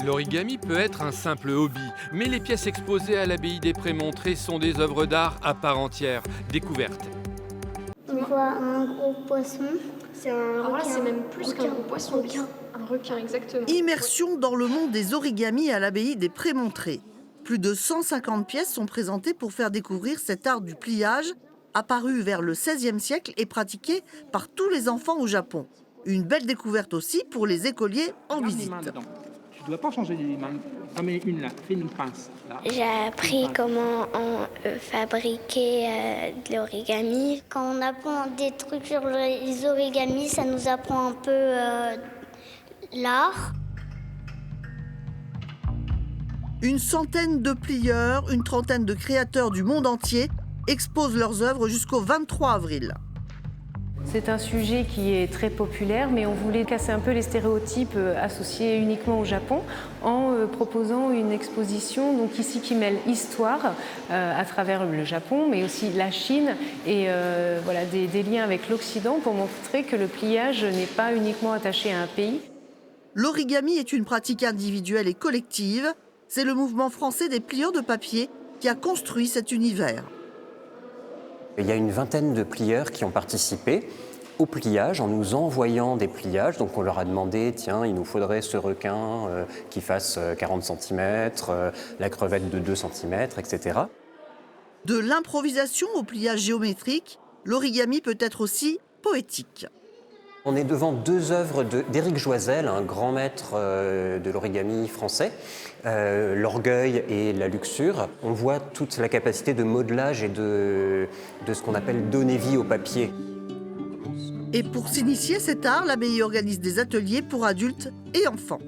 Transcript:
L'origami peut être un simple hobby, mais les pièces exposées à l'abbaye des Prémontrés sont des œuvres d'art à part entière, découvertes. On voit un gros poisson. C'est un Alors là, requin. c'est même plus qu'un gros poisson. Requin. Un requin, exactement. Immersion dans le monde des origamis à l'abbaye des Prémontrés. Plus de 150 pièces sont présentées pour faire découvrir cet art du pliage, apparu vers le XVIe siècle et pratiqué par tous les enfants au Japon. Une belle découverte aussi pour les écoliers en visite. Tu ne dois pas changer les mains. J'en mets une là, fais une pince. Là. J'ai appris comment fabriquer de l'origami. Quand on apprend des trucs sur les origamis, ça nous apprend un peu l'art. Une centaine de plieurs, une trentaine de créateurs du monde entier exposent leurs œuvres jusqu'au 23 avril. C'est un sujet qui est très populaire, mais on voulait casser un peu les stéréotypes associés uniquement au Japon en proposant une exposition donc ici qui mêle histoire à travers le Japon, mais aussi la Chine et voilà, des liens avec l'Occident pour montrer que le pliage n'est pas uniquement attaché à un pays. L'origami est une pratique individuelle et collective. C'est le mouvement français des plieurs de papier qui a construit cet univers. Il y a une vingtaine de plieurs qui ont participé au pliage en nous envoyant des pliages. Donc on leur a demandé, tiens, il nous faudrait ce requin qui fasse 40 cm, la crevette de 2 cm, etc. De l'improvisation au pliage géométrique, l'origami peut être aussi poétique. On est devant deux œuvres d'Éric Joisel, un grand maître de l'origami français, L'Orgueil et la Luxure. On voit toute la capacité de modelage et de ce qu'on appelle donner vie au papier. Et pour s'initier à cet art, l'abbaye organise des ateliers pour adultes et enfants.